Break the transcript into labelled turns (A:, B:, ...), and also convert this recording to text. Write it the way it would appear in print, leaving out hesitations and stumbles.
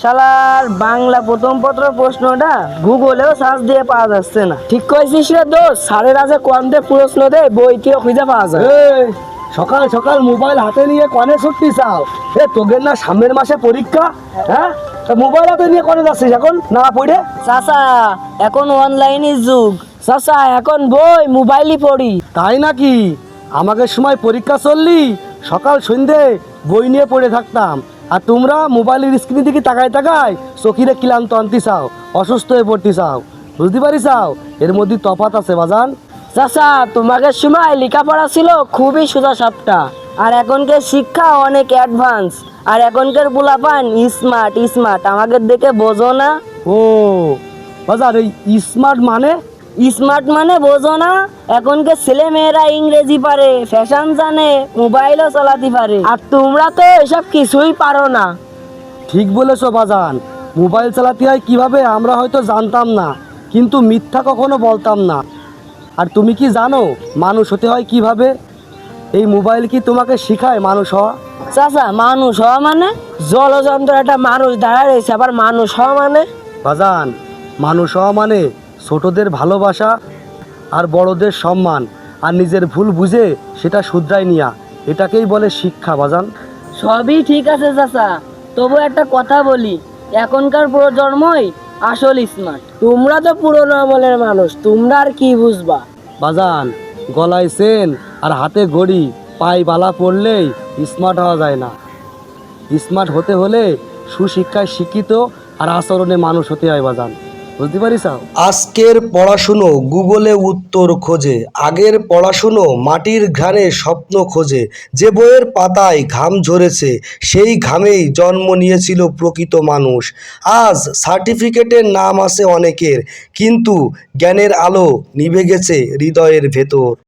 A: শালার বাংলা প্রথম পত্র প্রশ্নটা গুগলেও সার্চ দিয়ে পাওয়া যাচ্ছে না। ঠিক কইছিস রে দোস্ত, স্যারের আছে কোয়ান্তে প্রশ্ন দে বইতেও খুঁজে পাওয়া যায়।
B: এই, সকাল সকাল মোবাইল হাতে নিয়ে কনে ছুটতি চাও? তোদের না সামনের মাসে পরীক্ষা? হ্যাঁ, তা মোবাইল হাতে নিয়ে কনে যাচ্ছিস এখন না পড়ে?
A: চাচা এখন অনলাইনের যুগ, চাচা এখন বই মোবাইলই পড়ি।
B: তাই নাকি? আমাকে সময় পরীক্ষা চললি সকাল সন্ধে বই নিয়ে পড়ে থাকতাম, আর তোমরা মোবাইলের স্ক্রিনের দিকে তাকায় তাকায় চোখিরে ক্লান্ত আনতে চাও, অসুস্থ হয়ে পড়তে চাও। বুঝতে পারি চাও, এর মধ্যে তফাৎ আছে বাজান।
A: চাচা তোমাদের সময় লেখাপড়া ছিল খুবই সোজা সাপটা, আর এখনকার শিক্ষা অনেক অ্যাডভান্স, আর এখনকার পোলাপান স্মার্ট স্মার্ট, আমাদের দেখে বোঝো না?
B: ও বাজার, এই স্মার্ট মানে?
A: স্মার্ট মানে বোঝো না? এখনকার ছেলে মেয়েরা ইংরেজি পারে, ফ্যাশন জানে, মোবাইলও চালাতে পারে, আর তোমরা তো এসব কিছুই পারো না।
B: ঠিক বলেছো বাজান, মোবাইল চালাতে হয় কিভাবে আমরা হয়তো জানতাম না, কিন্তু মিথ্যা কখনো বলতাম না। আর তুমি কি জানো মানুষ হতে হয় কিভাবে? এই মোবাইল কি তোমাকে শেখায় মানুষ হওয়া?
A: চাচা মানুষ হওয়া মানে? জলযন্ত্র একটা মানুষ দাঁড়ায় রয়েছে, আবার মানুষ হওয়া মানে?
B: বাজান, মানুষ হওয়া মানে ছোটদের ভালোবাসা আর বড়দের সম্মান, আর নিজের ভুল বুঝে সেটা শুধরাই নিয়া, এটাকেই বলে শিক্ষা বাজান।
A: সবই ঠিক আছে চাচা, তবু একটা কথা বলি, এখনকার প্রজন্মই আসল স্মার্ট, তোমরা তো পুরোনো আমলের মানুষ, তোমরা আর কি বুঝবা?
B: বাজান, গলায় চেন আর হাতে ঘড়ি, পায়ে বালা পড়লেই স্মার্ট হওয়া যায় না। স্মার্ট হতে হলে সুশিক্ষায় শিক্ষিত আর আচরণে মানুষ হতে হয় বাজান। বুঝতে পারিস? আজকের পড়াশুনো গুগলে উত্তর খোঁজে, আগের পড়াশুনো মাটির ঘাড়ে স্বপ্ন খোঁজে। যে বইয়ের পাতায় ঘাম ঝরেছে সেই ঘামেই জন্ম নিয়েছিল প্রকৃত মানুষ। আজ সার্টিফিকেটের নাম আছে অনেকের, কিন্তু জ্ঞানের আলো নিভে গেছে হৃদয়ের ভেতর।